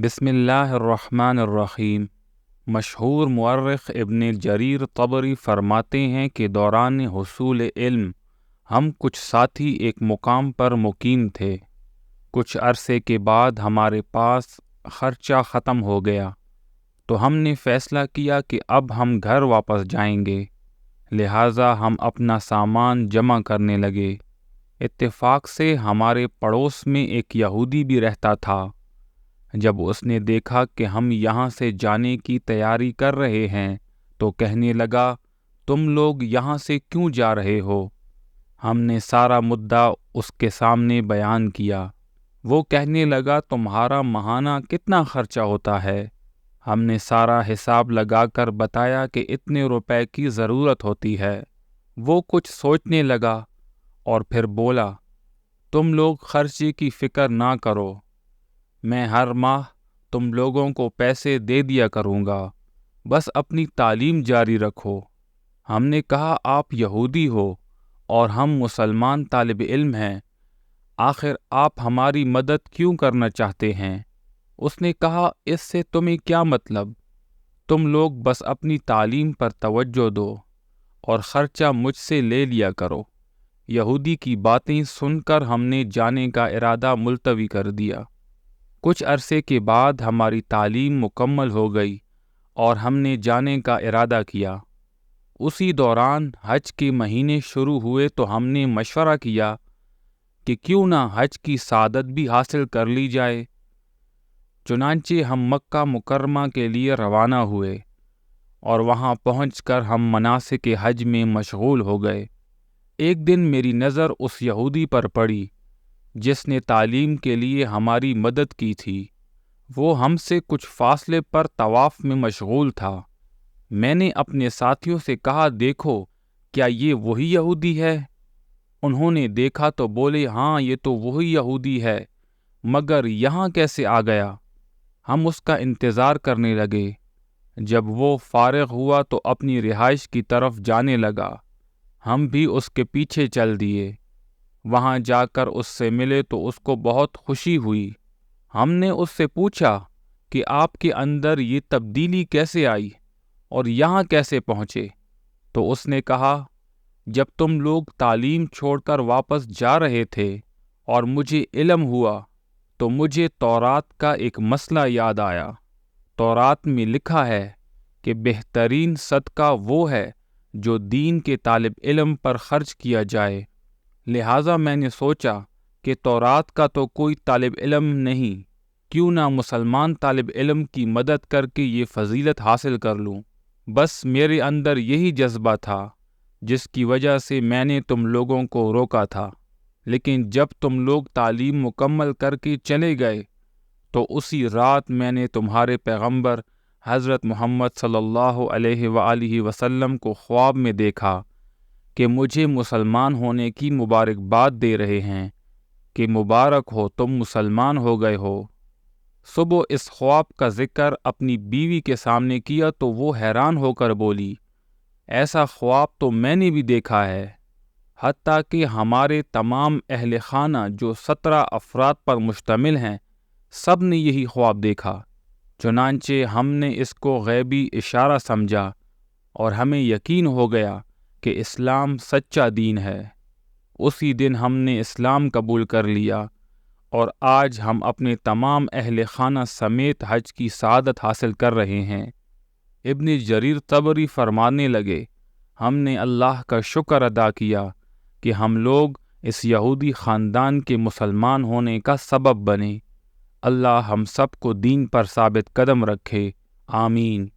بسم اللہ الرحمن الرحیم۔ مشہور مورخ ابن جریر طبری فرماتے ہیں کہ دوران حصول علم ہم کچھ ساتھی ایک مقام پر مقیم تھے۔ کچھ عرصے کے بعد ہمارے پاس خرچہ ختم ہو گیا تو ہم نے فیصلہ کیا کہ اب ہم گھر واپس جائیں گے، لہٰذا ہم اپنا سامان جمع کرنے لگے۔ اتفاق سے ہمارے پڑوس میں ایک یہودی بھی رہتا تھا۔ جب اس نے دیکھا کہ ہم یہاں سے جانے کی تیاری کر رہے ہیں تو کہنے لگا، تم لوگ یہاں سے کیوں جا رہے ہو؟ ہم نے سارا مدعا اس کے سامنے بیان کیا۔ وہ کہنے لگا، تمہارا ماہانہ کتنا خرچہ ہوتا ہے؟ ہم نے سارا حساب لگا کر بتایا کہ اتنے روپے کی ضرورت ہوتی ہے۔ وہ کچھ سوچنے لگا اور پھر بولا، تم لوگ خرچے کی فکر نہ کرو، میں ہر ماہ تم لوگوں کو پیسے دے دیا کروں گا، بس اپنی تعلیم جاری رکھو۔ ہم نے کہا، آپ یہودی ہو اور ہم مسلمان طالب علم ہیں، آخر آپ ہماری مدد کیوں کرنا چاہتے ہیں؟ اس نے کہا، اس سے تمہیں کیا مطلب؟ تم لوگ بس اپنی تعلیم پر توجہ دو اور خرچہ مجھ سے لے لیا کرو۔ یہودی کی باتیں سن کر ہم نے جانے کا ارادہ ملتوی کر دیا۔ کچھ عرصے کے بعد ہماری تعلیم مکمل ہو گئی اور ہم نے جانے کا ارادہ کیا۔ اسی دوران حج کے مہینے شروع ہوئے تو ہم نے مشورہ کیا کہ کیوں نہ حج کی سعادت بھی حاصل کر لی جائے۔ چنانچہ ہم مکہ مکرمہ کے لیے روانہ ہوئے اور وہاں پہنچ کر ہم مناسک حج میں مشغول ہو گئے۔ ایک دن میری نظر اس یہودی پر پڑی جس نے تعلیم کے لیے ہماری مدد کی تھی۔ وہ ہم سے کچھ فاصلے پر طواف میں مشغول تھا۔ میں نے اپنے ساتھیوں سے کہا، دیکھو، کیا یہ وہی یہودی ہے؟ انہوں نے دیکھا تو بولے، ہاں یہ تو وہی یہودی ہے، مگر یہاں کیسے آ گیا؟ ہم اس کا انتظار کرنے لگے۔ جب وہ فارغ ہوا تو اپنی رہائش کی طرف جانے لگا۔ ہم بھی اس کے پیچھے چل دیے۔ وہاں جا کر اس سے ملے تو اس کو بہت خوشی ہوئی۔ ہم نے اس سے پوچھا کہ آپ کے اندر یہ تبدیلی کیسے آئی اور یہاں کیسے پہنچے؟ تو اس نے کہا، جب تم لوگ تعلیم چھوڑ کر واپس جا رہے تھے اور مجھے علم ہوا تو مجھے تورات کا ایک مسئلہ یاد آیا۔ تورات میں لکھا ہے کہ بہترین صدقہ وہ ہے جو دین کے طالب علم پر خرچ کیا جائے، لہٰذا میں نے سوچا کہ تورات کا تو کوئی طالب علم نہیں، کیوں نہ مسلمان طالب علم کی مدد کر کے یہ فضیلت حاصل کر لوں۔ بس میرے اندر یہی جذبہ تھا جس کی وجہ سے میں نے تم لوگوں کو روکا تھا، لیکن جب تم لوگ تعلیم مکمل کر کے چلے گئے تو اسی رات میں نے تمہارے پیغمبر حضرت محمد صلی اللہ علیہ وآلہ وسلم کو خواب میں دیکھا کہ مجھے مسلمان ہونے کی مبارکباد دے رہے ہیں کہ مبارک ہو، تم مسلمان ہو گئے ہو۔ صبح اس خواب کا ذکر اپنی بیوی کے سامنے کیا تو وہ حیران ہو کر بولی، ایسا خواب تو میں نے بھی دیکھا ہے۔ حتیٰ کہ ہمارے تمام اہل خانہ جو 17 افراد پر مشتمل ہیں، سب نے یہی خواب دیکھا۔ چنانچہ ہم نے اس کو غیبی اشارہ سمجھا اور ہمیں یقین ہو گیا کہ اسلام سچا دین ہے۔ اسی دن ہم نے اسلام قبول کر لیا اور آج ہم اپنے تمام اہل خانہ سمیت حج کی سعادت حاصل کر رہے ہیں۔ ابن جریر طبری فرمانے لگے، ہم نے اللہ کا شکر ادا کیا کہ ہم لوگ اس یہودی خاندان کے مسلمان ہونے کا سبب بنے۔ اللہ ہم سب کو دین پر ثابت قدم رکھے، آمین۔